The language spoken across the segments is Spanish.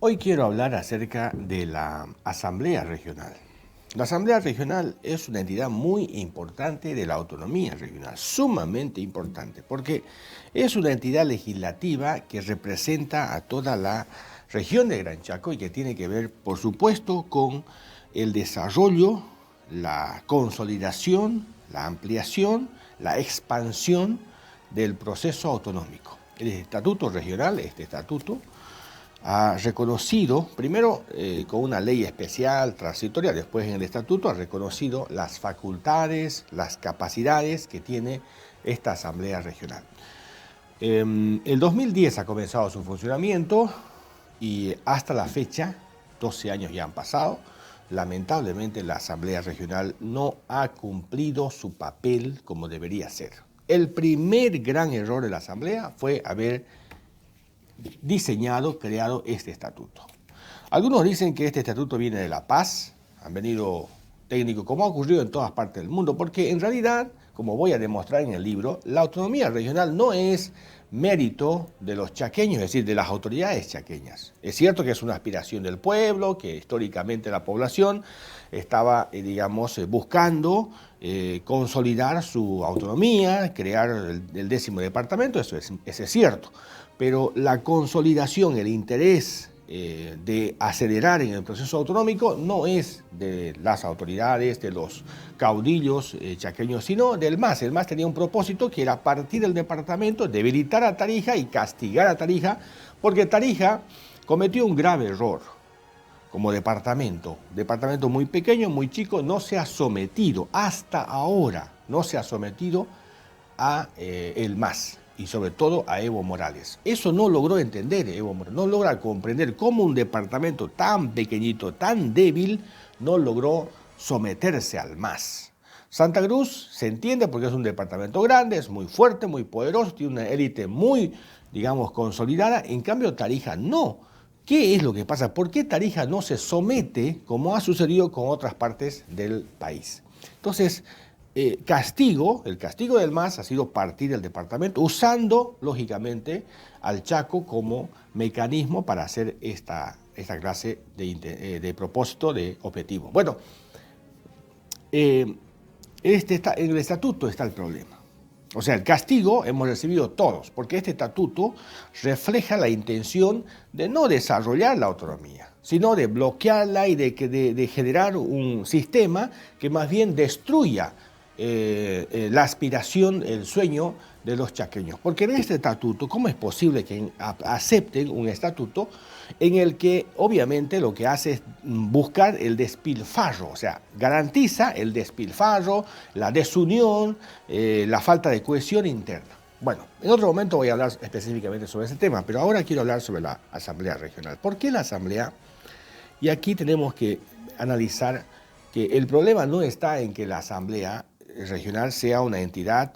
Hoy quiero hablar acerca de la Asamblea Regional. La Asamblea Regional es una entidad muy importante de la autonomía regional, sumamente importante, porque es una entidad legislativa que representa a toda la región de Gran Chaco y que tiene que ver, por supuesto, con el desarrollo, la consolidación, la ampliación, la expansión del proceso autonómico. El estatuto regional, este estatuto, ha reconocido, primero con una ley especial transitoria, después en el estatuto, ha reconocido las facultades, las capacidades que tiene esta Asamblea Regional. El 2010 ha comenzado su funcionamiento y hasta la fecha, 12 años ya han pasado, lamentablemente la Asamblea Regional no ha cumplido su papel como debería ser. El primer gran error de la Asamblea fue haber diseñado, creado este estatuto. Algunos dicen que este estatuto viene de La Paz, han venido técnicos, como ha ocurrido en todas partes del mundo, porque en realidad, como voy a demostrar en el libro, la autonomía regional no es mérito de los chaqueños, es decir, de las autoridades chaqueñas. Es cierto que es una aspiración del pueblo, que históricamente la población estaba, buscando consolidar su autonomía, crear el 10º departamento, eso es cierto. Pero la consolidación, el interés de acelerar en el proceso autonómico no es de las autoridades, de los caudillos chaqueños, sino del MAS. El MAS tenía un propósito que era partir del departamento, debilitar a Tarija y castigar a Tarija, porque Tarija cometió un grave error como departamento muy pequeño, muy chico, no se ha sometido, hasta ahora, no se ha sometido a el MAS y sobre todo a Evo Morales. Eso no logró entender Evo Morales, no logra comprender cómo un departamento tan pequeñito, tan débil, no logró someterse al MAS. Santa Cruz se entiende porque es un departamento grande, es muy fuerte, muy poderoso, tiene una élite muy, consolidada, en cambio Tarija no. ¿Qué es lo que pasa? ¿Por qué Tarija no se somete como ha sucedido con otras partes del país? Entonces, el castigo del MAS ha sido partir del departamento, usando, lógicamente, al Chaco como mecanismo para hacer esta clase de propósito, de objetivo. Bueno, en el estatuto está el problema. O sea, el castigo hemos recibido todos, porque este estatuto refleja la intención de no desarrollar la autonomía, sino de bloquearla y de generar un sistema que más bien destruya la aspiración, el sueño de los chaqueños. Porque en este estatuto, ¿cómo es posible que acepten un estatuto en el que obviamente lo que hace es buscar el despilfarro? O sea, garantiza el despilfarro, la desunión, la falta de cohesión interna. Bueno, en otro momento voy a hablar específicamente sobre ese tema, pero ahora quiero hablar sobre la Asamblea Regional. ¿Por qué la Asamblea? Y aquí tenemos que analizar que el problema no está en que la Asamblea Regional sea una entidad,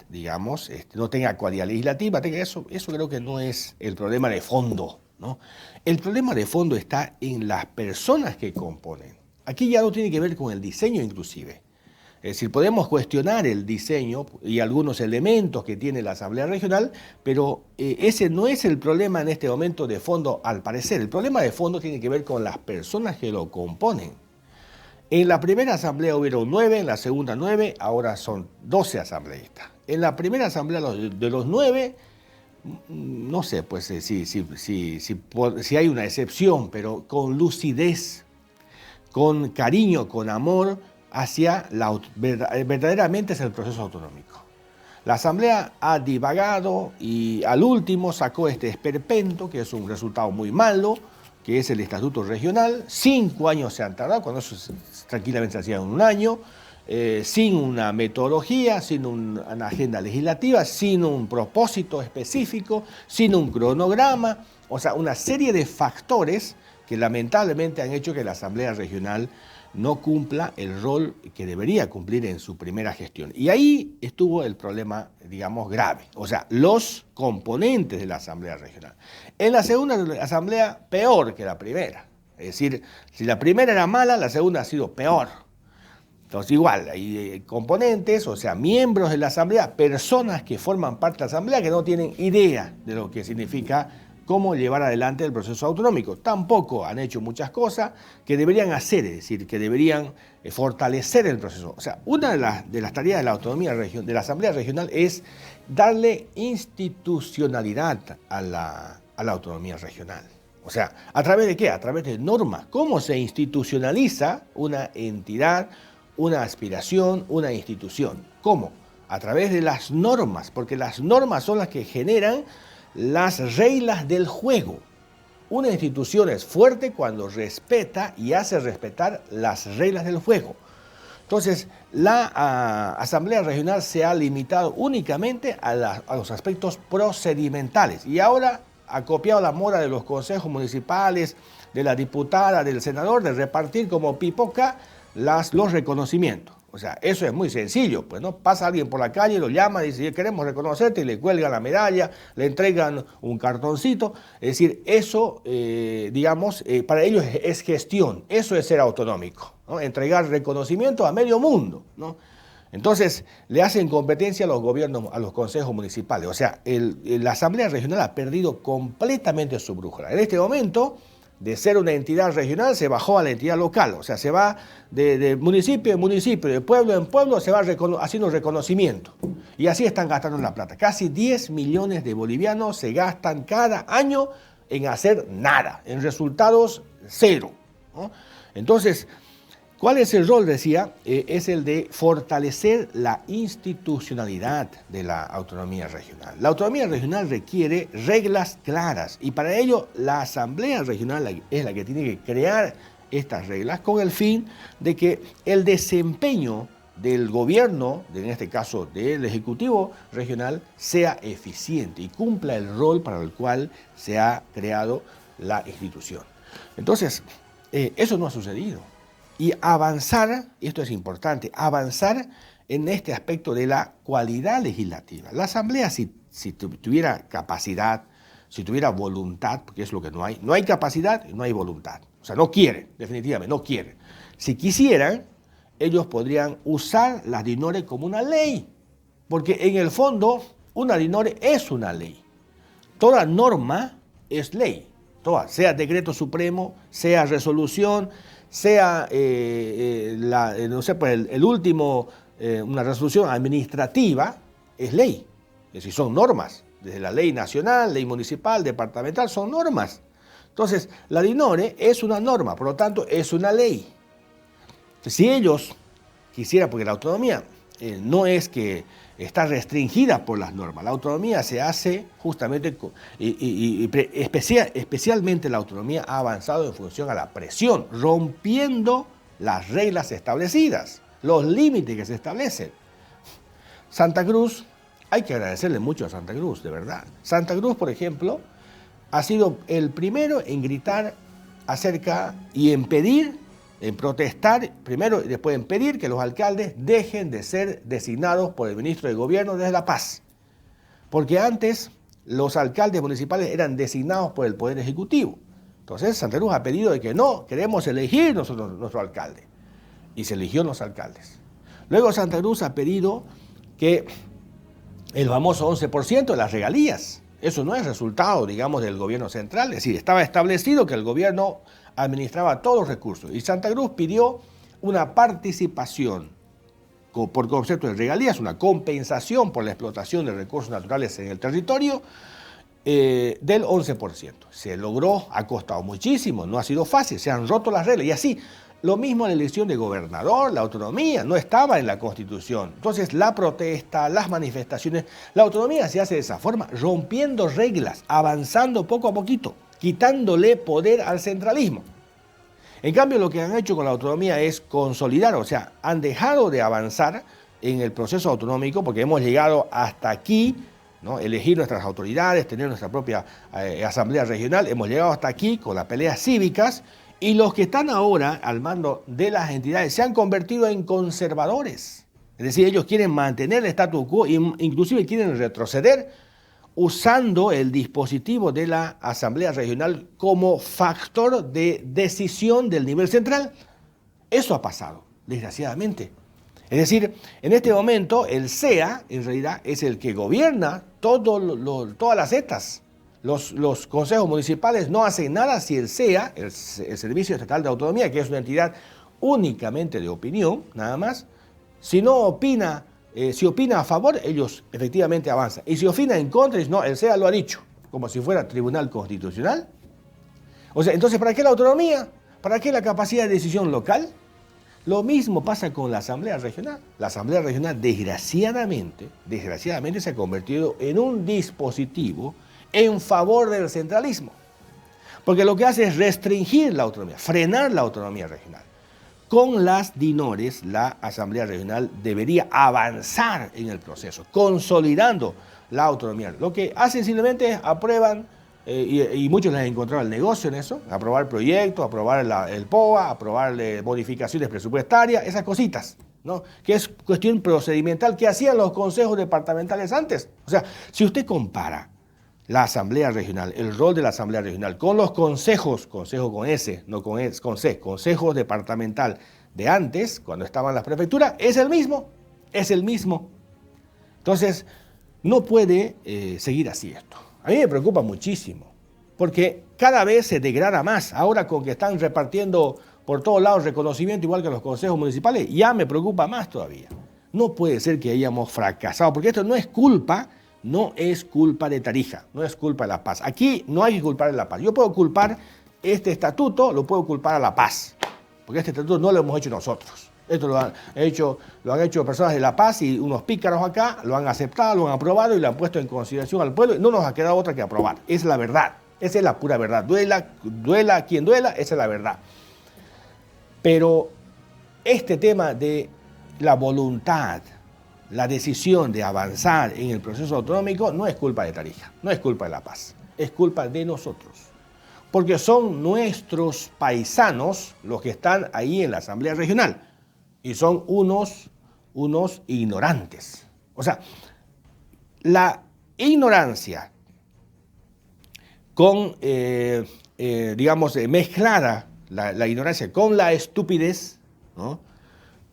no tenga cualidad legislativa, eso creo que no es el problema de fondo, ¿no? El problema de fondo está en las personas que componen. Aquí ya no tiene que ver con el diseño inclusive. Es decir, podemos cuestionar el diseño y algunos elementos que tiene la Asamblea Regional, pero ese no es el problema en este momento de fondo, al parecer. El problema de fondo tiene que ver con las personas que lo componen. En la primera asamblea hubieron 9, en la segunda 9, ahora son 12 asambleístas. En la primera asamblea de los 9, no sé pues si hay una excepción, pero con lucidez, con cariño, con amor hacia verdaderamente es el proceso autonómico. La asamblea ha divagado y al último sacó este esperpento, que es un resultado muy malo, que es el estatuto regional. 5 años se han tardado, cuando eso tranquilamente se hacía en 1 año, sin una metodología, sin una agenda legislativa, sin un propósito específico, sin un cronograma, o sea, una serie de factores que lamentablemente han hecho que la Asamblea Regional no cumpla el rol que debería cumplir en su primera gestión. Y ahí estuvo el problema, grave. O sea, los componentes de la Asamblea Regional. En la segunda asamblea, peor que la primera. Es decir, si la primera era mala, la segunda ha sido peor. Entonces, igual, hay componentes, o sea, miembros de la asamblea, personas que forman parte de la asamblea que no tienen idea de lo que significa cómo llevar adelante el proceso autonómico. Tampoco han hecho muchas cosas que deberían hacer, es decir, que deberían fortalecer el proceso. O sea, una de las tareas de la autonomía de la Asamblea Regional es darle institucionalidad a la autonomía regional. O sea, ¿a través de qué? A través de normas. ¿Cómo se institucionaliza una entidad, una aspiración, una institución? ¿Cómo? A través de las normas, porque las normas son las que generan las reglas del juego. Una institución es fuerte cuando respeta y hace respetar las reglas del juego. Entonces, la Asamblea Regional se ha limitado únicamente a los aspectos procedimentales y ahora ha copiado la moda de los consejos municipales, de la diputada, del senador, de repartir como pipoca los reconocimientos. O sea, eso es muy sencillo, pues, ¿no? Pasa alguien por la calle, lo llama, dice, queremos reconocerte, y le cuelgan la medalla, le entregan un cartoncito. Es decir, eso, digamos, para ellos es gestión, eso es ser autonómico, ¿no? Entregar reconocimiento a medio mundo, ¿no? Entonces, le hacen competencia a los gobiernos, a los consejos municipales. O sea, la Asamblea Regional ha perdido completamente su brújula. En este momento, de ser una entidad regional, se bajó a la entidad local. O sea, se va de municipio en municipio, de pueblo en pueblo, se va haciendo reconocimiento. Y así están gastando la plata. Casi 10 millones de bolivianos se gastan cada año en hacer nada, en resultados cero, ¿no? Entonces, ¿cuál es el rol? Decía, es el de fortalecer la institucionalidad de la autonomía regional. La autonomía regional requiere reglas claras y para ello la Asamblea Regional es la que tiene que crear estas reglas con el fin de que el desempeño del gobierno, en este caso del Ejecutivo Regional, sea eficiente y cumpla el rol para el cual se ha creado la institución. Entonces, eso no ha sucedido. Y avanzar, esto es importante, avanzar en este aspecto de la cualidad legislativa. La Asamblea, si tuviera capacidad, si tuviera voluntad, porque es lo que no hay capacidad y no hay voluntad. O sea, no quiere, definitivamente, no quiere. Si quisieran, ellos podrían usar las DINORE como una ley, porque en el fondo una DINORE es una ley. Toda norma es ley, toda, sea decreto supremo, sea resolución, sea no sé, pues el último, una resolución administrativa, es ley. Es decir, son normas. Desde la ley nacional, ley municipal, departamental, son normas. Entonces, la DINORE es una norma, por lo tanto, es una ley. Si ellos quisieran, porque la autonomía no es que está restringida por las normas, la autonomía se hace justamente, especialmente la autonomía ha avanzado en función a la presión, rompiendo las reglas establecidas, los límites que se establecen. Santa Cruz, hay que agradecerle mucho a Santa Cruz, de verdad. Santa Cruz, por ejemplo, ha sido el primero en gritar acerca y en pedir, en protestar, primero y después en pedir que los alcaldes dejen de ser designados por el ministro de Gobierno desde La Paz. Porque antes los alcaldes municipales eran designados por el Poder Ejecutivo. Entonces Santa Cruz ha pedido de que no, queremos elegir nosotros nuestro alcalde. Y se eligió los alcaldes. Luego Santa Cruz ha pedido que el famoso 11% de las regalías. Eso no es resultado, digamos, del gobierno central. Es decir, estaba establecido que el gobierno administraba todos los recursos. Y Santa Cruz pidió una participación por concepto de regalías, una compensación por la explotación de recursos naturales en el territorio del 11%. Se logró, ha costado muchísimo, no ha sido fácil, se han roto las reglas. Y así, lo mismo en la elección de gobernador, la autonomía, no estaba en la Constitución. Entonces, la protesta, las manifestaciones, la autonomía se hace de esa forma, rompiendo reglas, avanzando poco a poquito, quitándole poder al centralismo. En cambio, lo que han hecho con la autonomía es consolidar, o sea, han dejado de avanzar en el proceso autonómico porque hemos llegado hasta aquí, ¿no? Elegir nuestras autoridades, tener nuestra propia asamblea regional, hemos llegado hasta aquí con las peleas cívicas y los que están ahora al mando de las entidades se han convertido en conservadores. Es decir, ellos quieren mantener el status quo e inclusive quieren retroceder usando el dispositivo de la Asamblea Regional como factor de decisión del nivel central. Eso ha pasado, desgraciadamente. Es decir, en este momento el CEA, en realidad, es el que gobierna todas las setas. Los consejos municipales no hacen nada si el SEA, el Servicio Estatal de Autonomía, que es una entidad únicamente de opinión, nada más, si no opina, si opina a favor, ellos efectivamente avanzan. Y si opina en contra, no, el SEA lo ha dicho, como si fuera Tribunal Constitucional. O sea, entonces, ¿para qué la autonomía? ¿Para qué la capacidad de decisión local? Lo mismo pasa con la Asamblea Regional. La Asamblea Regional, desgraciadamente se ha convertido en un dispositivo en favor del centralismo. Porque lo que hace es restringir la autonomía, frenar la autonomía regional. Con las DINORES, la Asamblea Regional debería avanzar en el proceso, consolidando la autonomía. Lo que hacen simplemente es aprueban, y muchos les han encontrado el negocio en eso, aprobar proyectos, aprobar el POA, aprobar modificaciones presupuestarias, esas cositas, ¿no? Que es cuestión procedimental que hacían los consejos departamentales antes. O sea, si usted compara la Asamblea Regional, el rol de la Asamblea Regional con los consejos, consejo con S, no con C, consejos departamental de antes, cuando estaban las prefecturas, es el mismo. Entonces, no puede seguir así esto. A mí me preocupa muchísimo, porque cada vez se degrada más. Ahora con que están repartiendo por todos lados reconocimiento, igual que los consejos municipales, ya me preocupa más todavía. No puede ser que hayamos fracasado, porque esto no es culpa de Tarija, no es culpa de La Paz. Aquí no hay que culpar a La Paz. Yo puedo culpar este estatuto, lo puedo culpar a La Paz, porque este estatuto no lo hemos hecho nosotros. Esto lo han hecho personas de La Paz y unos pícaros acá, lo han aceptado, lo han aprobado y lo han puesto en consideración al pueblo. Y no nos ha quedado otra que aprobar. Esa es la verdad. Esa es la pura verdad. Duela quien duela, esa es la verdad. Pero este tema de la voluntad, la decisión de avanzar en el proceso autonómico no es culpa de Tarija, no es culpa de La Paz, es culpa de nosotros. Porque son nuestros paisanos los que están ahí en la Asamblea Regional. Y son unos ignorantes. O sea, la ignorancia con, mezclada, la ignorancia con la estupidez, ¿no?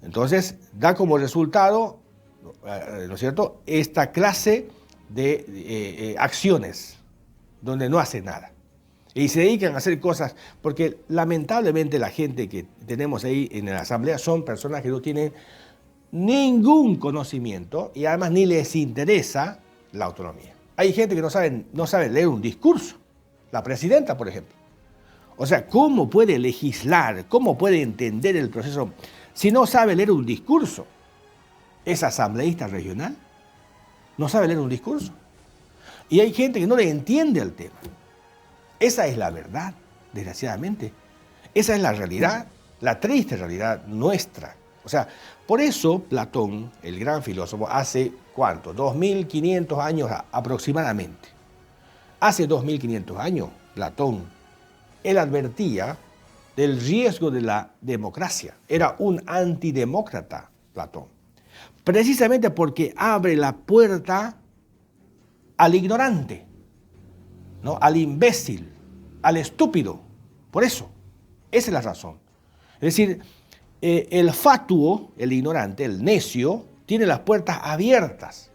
Entonces da como resultado, ¿no es cierto?, esta clase de acciones donde no hacen nada. Y se dedican a hacer cosas, porque lamentablemente la gente que tenemos ahí en la asamblea son personas que no tienen ningún conocimiento y además ni les interesa la autonomía. Hay gente que no sabe leer un discurso, la presidenta, por ejemplo. O sea, ¿cómo puede legislar, cómo puede entender el proceso si no sabe leer un discurso? ¿Es asambleísta regional? ¿No sabe leer un discurso? Y hay gente que no le entiende el tema. Esa es la verdad, desgraciadamente. Esa es la realidad, la triste realidad nuestra. O sea, por eso Platón, el gran filósofo, hace ¿cuánto? 2500 años aproximadamente. Hace 2500 años, Platón, él advertía del riesgo de la democracia. Era un antidemócrata, Platón. Precisamente porque abre la puerta al ignorante, ¿no? Al imbécil, al estúpido. Por eso, esa es la razón. Es decir, el fatuo, el ignorante, el necio, tiene las puertas abiertas.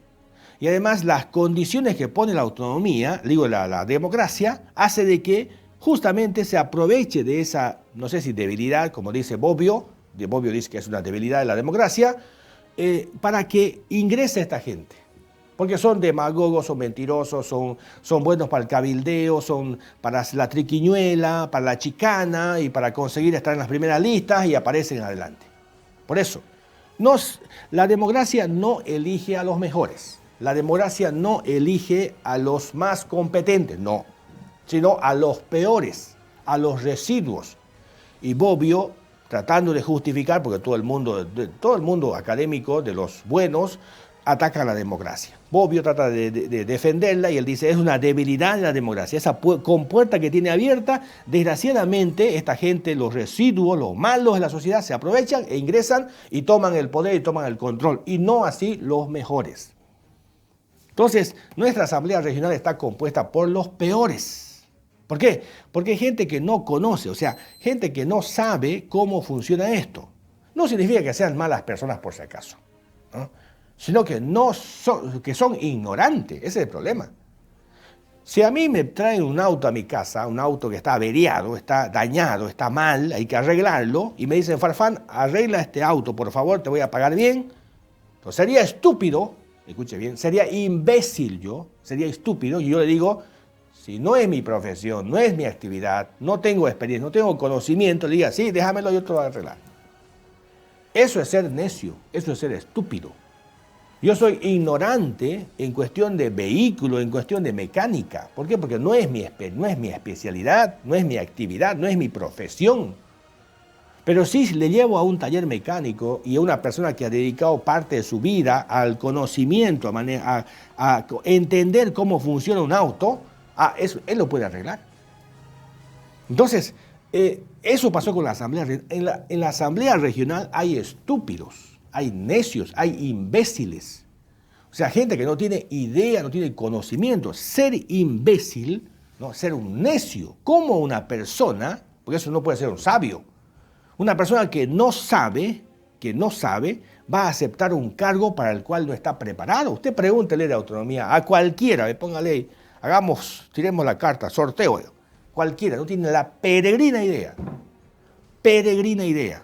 Y además las condiciones que pone la autonomía, digo la democracia, hace de que justamente se aproveche de esa, no sé si debilidad, como dice Bobbio dice que es una debilidad de la democracia, para que ingrese esta gente. Porque son demagogos, son mentirosos, son buenos para el cabildeo, son para la triquiñuela, para la chicana y para conseguir estar en las primeras listas y aparecen adelante. Por eso, la democracia no elige a los mejores. La democracia no elige a los más competentes, no, sino a los peores, a los residuos. Y Bobbio, tratando de justificar, porque todo el mundo académico de los buenos ataca a la democracia. Bobbio trata de defenderla y él dice, es una debilidad de la democracia. Esa compuerta que tiene abierta, desgraciadamente, esta gente, los residuos, los malos de la sociedad, se aprovechan e ingresan y toman el poder y toman el control. Y no así los mejores. Entonces, nuestra Asamblea Regional está compuesta por los peores. ¿Por qué? Porque hay gente que no conoce, o sea, gente que no sabe cómo funciona esto. No significa que sean malas personas por si acaso, ¿no? Sino que son ignorantes, ese es el problema. Si a mí me traen un auto a mi casa, un auto que está averiado, está dañado, está mal, hay que arreglarlo, y me dicen, Farfán, arregla este auto, por favor, te voy a pagar bien. Entonces sería estúpido, escuche bien, sería imbécil sería estúpido, y yo le digo, si no es mi profesión, no es mi actividad, no tengo experiencia, no tengo conocimiento, le diga, sí, déjamelo, yo te lo voy a arreglar. Eso es ser necio, eso es ser estúpido. Yo soy ignorante en cuestión de vehículo, en cuestión de mecánica. ¿Por qué? Porque no es mi especialidad, no es mi actividad, no es mi profesión. Pero sí le llevo a un taller mecánico y a una persona que ha dedicado parte de su vida al conocimiento, a entender cómo funciona un auto, él lo puede arreglar. Entonces, eso pasó con la Asamblea. En la Asamblea Regional hay estúpidos, hay necios, hay imbéciles. O sea, gente que no tiene idea, no tiene conocimiento. Ser imbécil, ¿no? Ser un necio, como una persona, porque eso no puede ser un sabio. Una persona que no sabe, va a aceptar un cargo para el cual no está preparado. Usted pregúntele de autonomía a cualquiera, póngale, tiremos la carta, sorteo. Cualquiera, no tiene la peregrina idea. Peregrina idea.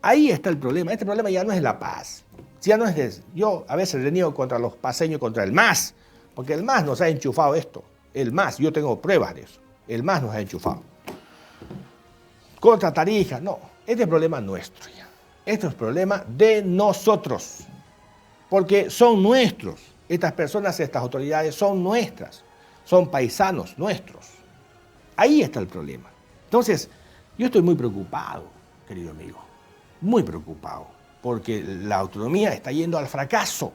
Ahí está el problema. Este problema ya no es La Paz. Ya no es yo a veces reniego contra los paseños, contra el MAS, porque el MAS nos ha enchufado esto. El MAS, yo tengo pruebas de eso. El MAS nos ha enchufado. Contra Tarija, no. Este es problema nuestro ya. Este es problema de nosotros. Porque son nuestros. Estas personas, estas autoridades son nuestras. Son paisanos nuestros. Ahí está el problema. Entonces, yo estoy muy preocupado, querido amigo. Muy preocupado. Porque la autonomía está yendo al fracaso.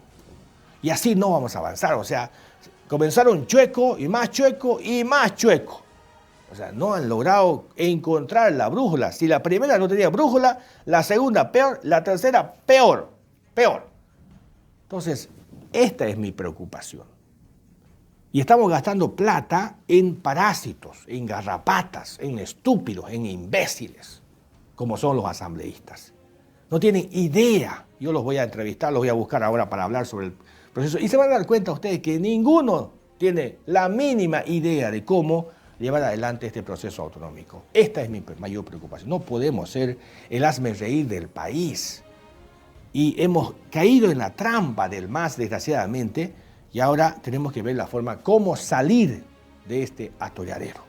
Y así no vamos a avanzar. O sea, comenzaron chueco y más chueco y más chueco. O sea, no han logrado encontrar la brújula. Si la primera no tenía brújula, la segunda peor, la tercera peor. Peor. Entonces, esta es mi preocupación. Y estamos gastando plata en parásitos, en garrapatas, en estúpidos, en imbéciles, como son los asambleístas. No tienen idea. Yo los voy a entrevistar, los voy a buscar ahora para hablar sobre el proceso. Y se van a dar cuenta ustedes que ninguno tiene la mínima idea de cómo llevar adelante este proceso autonómico. Esta es mi mayor preocupación. No podemos ser el hazmerreír del país. Y hemos caído en la trampa del MAS, desgraciadamente, y ahora tenemos que ver la forma cómo salir de este atolladero.